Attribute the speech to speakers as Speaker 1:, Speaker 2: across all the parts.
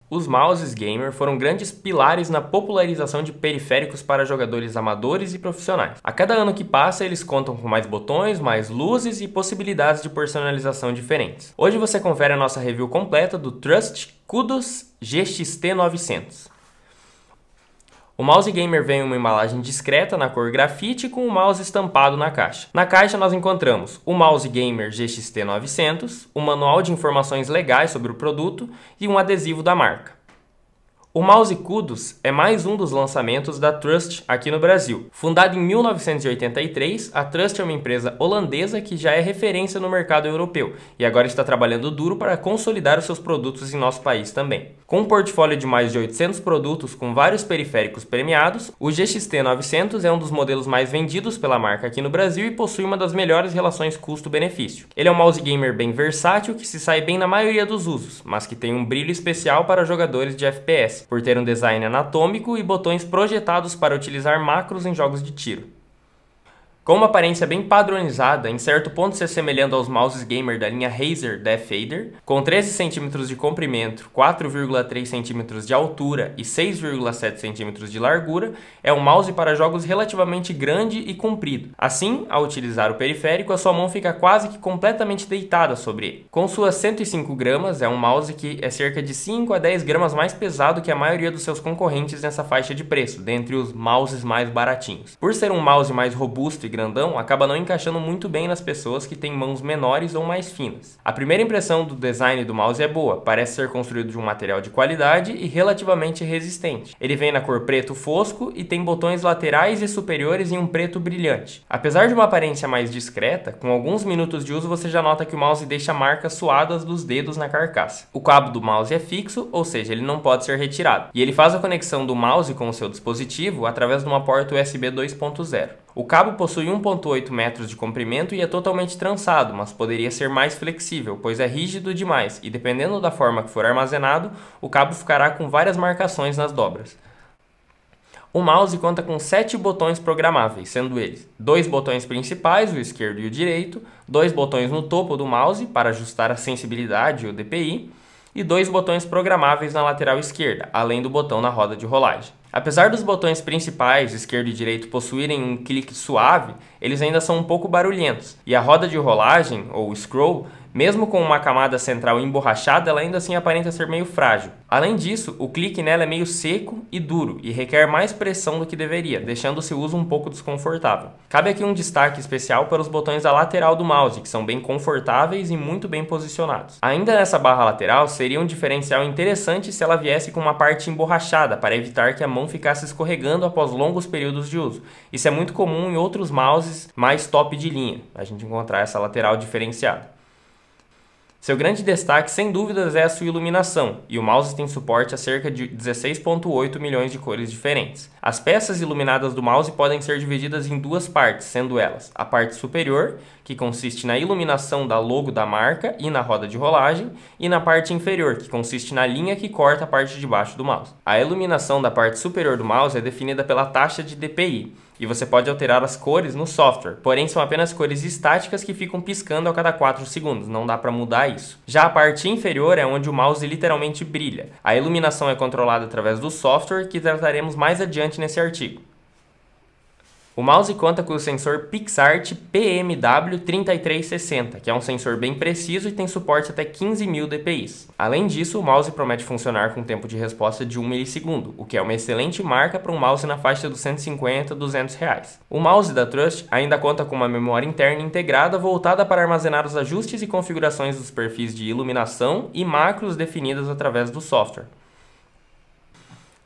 Speaker 1: Os mouses gamer foram grandes pilares na popularização de periféricos para jogadores amadores e profissionais. A cada ano que passa, eles contam com mais botões, mais luzes e possibilidades de personalização diferentes. Hoje você confere a nossa review completa do Trust Kudos GXT900. O mouse gamer vem em uma embalagem discreta na cor grafite com o mouse estampado na caixa. Na caixa nós encontramos o mouse gamer GXT900, um manual de informações legais sobre o produto e um adesivo da marca. O mouse Kudos é mais um dos lançamentos da Trust aqui no Brasil. Fundada em 1983, a Trust é uma empresa holandesa que já é referência no mercado europeu e agora está trabalhando duro para consolidar os seus produtos em nosso país também. Com um portfólio de mais de 800 produtos com vários periféricos premiados, o GXT900 é um dos modelos mais vendidos pela marca aqui no Brasil e possui uma das melhores relações custo-benefício. Ele é um mouse gamer bem versátil que se sai bem na maioria dos usos, mas que tem um brilho especial para jogadores de FPS, por ter um design anatômico e botões projetados para utilizar macros em jogos de tiro. Com uma aparência bem padronizada, em certo ponto se assemelhando aos mouses gamer da linha Razer Death Fader, com 13 cm de comprimento, 4,3 cm de altura e 6,7 cm de largura, é um mouse para jogos relativamente grande e comprido. Assim, ao utilizar o periférico, a sua mão fica quase que completamente deitada sobre ele. Com suas 105 gramas, é um mouse que é cerca de 5 a 10 gramas mais pesado que a maioria dos seus concorrentes nessa faixa de preço, dentre os mouses mais baratinhos. Por ser um mouse mais robusto e grandão, acaba não encaixando muito bem nas pessoas que têm mãos menores ou mais finas. A primeira impressão do design do mouse é boa, parece ser construído de um material de qualidade e relativamente resistente. Ele vem na cor preto fosco e tem botões laterais e superiores em um preto brilhante. Apesar de uma aparência mais discreta, com alguns minutos de uso você já nota que o mouse deixa marcas suadas dos dedos na carcaça. O cabo do mouse é fixo, ou seja, ele não pode ser retirado, e ele faz a conexão do mouse com o seu dispositivo através de uma porta USB 2.0. O cabo possui 1,8 metros de comprimento e é totalmente trançado, mas poderia ser mais flexível, pois é rígido demais e, dependendo da forma que for armazenado, o cabo ficará com várias marcações nas dobras. O mouse conta com 7 botões programáveis, sendo eles 2 botões principais, o esquerdo e o direito, 2 botões no topo do mouse para ajustar a sensibilidade e o DPI, e 2 botões programáveis na lateral esquerda, além do botão na roda de rolagem. Apesar dos botões principais, esquerdo e direito, possuírem um clique suave, eles ainda são um pouco barulhentos, e a roda de rolagem, ou scroll, mesmo com uma camada central emborrachada, ela ainda assim aparenta ser meio frágil. Além disso, o clique nela é meio seco e duro e requer mais pressão do que deveria, deixando o seu uso um pouco desconfortável. Cabe aqui um destaque especial para os botões da lateral do mouse, que são bem confortáveis e muito bem posicionados. Ainda nessa barra lateral, seria um diferencial interessante se ela viesse com uma parte emborrachada, para evitar que a mão ficasse escorregando após longos períodos de uso. Isso é muito comum em outros mouses mais top de linha, a gente encontrar essa lateral diferenciada. Seu grande destaque, sem dúvidas, é a sua iluminação, e o mouse tem suporte a cerca de 16,8 milhões de cores diferentes. As peças iluminadas do mouse podem ser divididas em duas partes, sendo elas a parte superior, que consiste na iluminação da logo da marca e na roda de rolagem, e na parte inferior, que consiste na linha que corta a parte de baixo do mouse. A iluminação da parte superior do mouse é definida pela taxa de DPI, e você pode alterar as cores no software, porém são apenas cores estáticas que ficam piscando a cada 4 segundos, não dá para mudar isso. Já a parte inferior é onde o mouse literalmente brilha. A iluminação é controlada através do software, que trataremos mais adiante nesse artigo. O mouse conta com o sensor PixArt PMW3360, que é um sensor bem preciso e tem suporte até 15.000 dpi. Além disso, o mouse promete funcionar com tempo de resposta de 1 milissegundo, o que é uma excelente marca para um mouse na faixa dos 150 a 200 reais. O mouse da Trust ainda conta com uma memória interna integrada voltada para armazenar os ajustes e configurações dos perfis de iluminação e macros definidas através do software.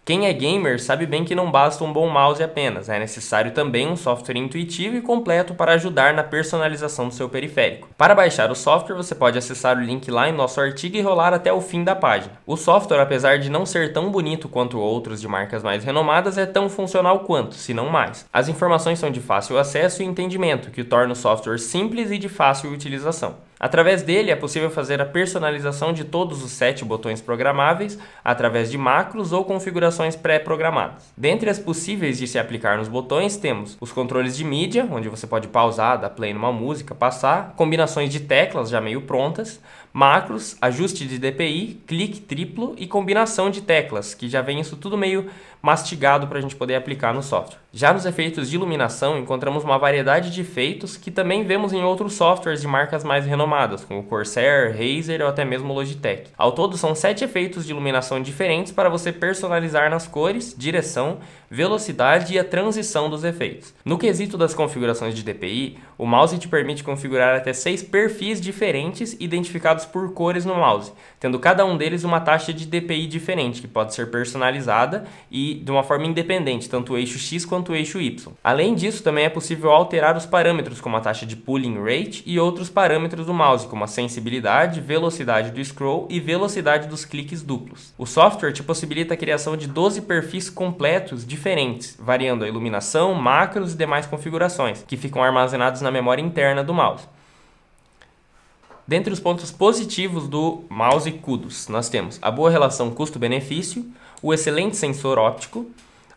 Speaker 1: Quem é gamer sabe bem que não basta um bom mouse apenas, é necessário também um software intuitivo e completo para ajudar na personalização do seu periférico. Para baixar o software, você pode acessar o link lá em nosso artigo e rolar até o fim da página. O software, apesar de não ser tão bonito quanto outros de marcas mais renomadas, é tão funcional quanto, se não mais. As informações são de fácil acesso e entendimento, que torna o software simples e de fácil utilização. Através dele é possível fazer a personalização de todos os 7 botões programáveis através de macros ou configurações pré-programadas. Dentre as possíveis de se aplicar nos botões temos os controles de mídia, onde você pode pausar, dar play numa música, passar, combinações de teclas já meio prontas, macros, ajuste de DPI, clique triplo e combinação de teclas, que já vem isso tudo meio mastigado para a gente poder aplicar no software. Já nos efeitos de iluminação, encontramos uma variedade de efeitos que também vemos em outros softwares de marcas mais renomadas, como Corsair, Razer ou até mesmo Logitech. Ao todo, são 7 efeitos de iluminação diferentes para você personalizar nas cores, direção, velocidade e a transição dos efeitos. No quesito das configurações de DPI, o mouse te permite configurar até 6 perfis diferentes identificados por cores no mouse, tendo cada um deles uma taxa de DPI diferente, que pode ser personalizada e de uma forma independente, tanto o eixo X quanto o eixo Y. Além disso, também é possível alterar os parâmetros, como a taxa de pulling rate e outros parâmetros do mouse, como a sensibilidade, velocidade do scroll e velocidade dos cliques duplos. O software te possibilita a criação de 12 perfis completos diferentes, variando a iluminação, macros e demais configurações, que ficam armazenados na memória interna do mouse. Dentre os pontos positivos do mouse Kudos, nós temos a boa relação custo-benefício, o excelente sensor óptico,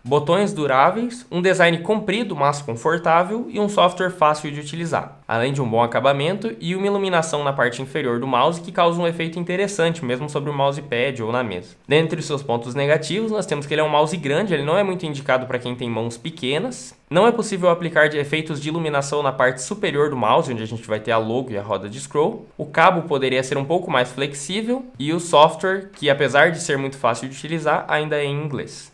Speaker 1: botões duráveis, um design comprido, mas confortável e um software fácil de utilizar, além de um bom acabamento e uma iluminação na parte inferior do mouse que causa um efeito interessante, mesmo sobre o mousepad ou na mesa. Dentre os seus pontos negativos, nós temos que ele é um mouse grande, ele não é muito indicado para quem tem mãos pequenas. Não é possível aplicar efeitos de iluminação na parte superior do mouse, onde a gente vai ter a logo e a roda de scroll. O cabo poderia ser um pouco mais flexível e o software, que apesar de ser muito fácil de utilizar, ainda é em inglês.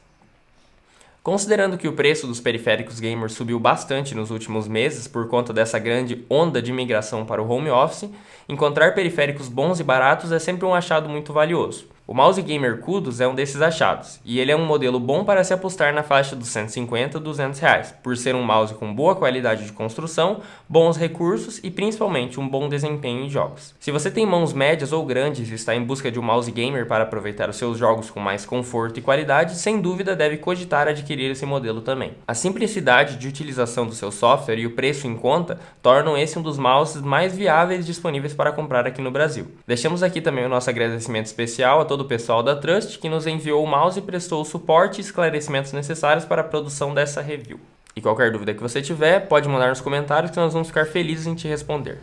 Speaker 1: Considerando que o preço dos periféricos gamers subiu bastante nos últimos meses por conta dessa grande onda de migração para o home office, encontrar periféricos bons e baratos é sempre um achado muito valioso. O mouse gamer Kudos é um desses achados, e ele é um modelo bom para se apostar na faixa dos 150 a 200 reais, por ser um mouse com boa qualidade de construção, bons recursos e principalmente um bom desempenho em jogos. Se você tem mãos médias ou grandes e está em busca de um mouse gamer para aproveitar os seus jogos com mais conforto e qualidade, sem dúvida deve cogitar adquirir esse modelo também. A simplicidade de utilização do seu software e o preço em conta tornam esse um dos mouses mais viáveis disponíveis para comprar aqui no Brasil. Deixamos aqui também o nosso agradecimento especial a todo o pessoal da Trust que nos enviou o mouse e prestou o suporte e esclarecimentos necessários para a produção dessa review. E qualquer dúvida que você tiver, pode mandar nos comentários que nós vamos ficar felizes em te responder.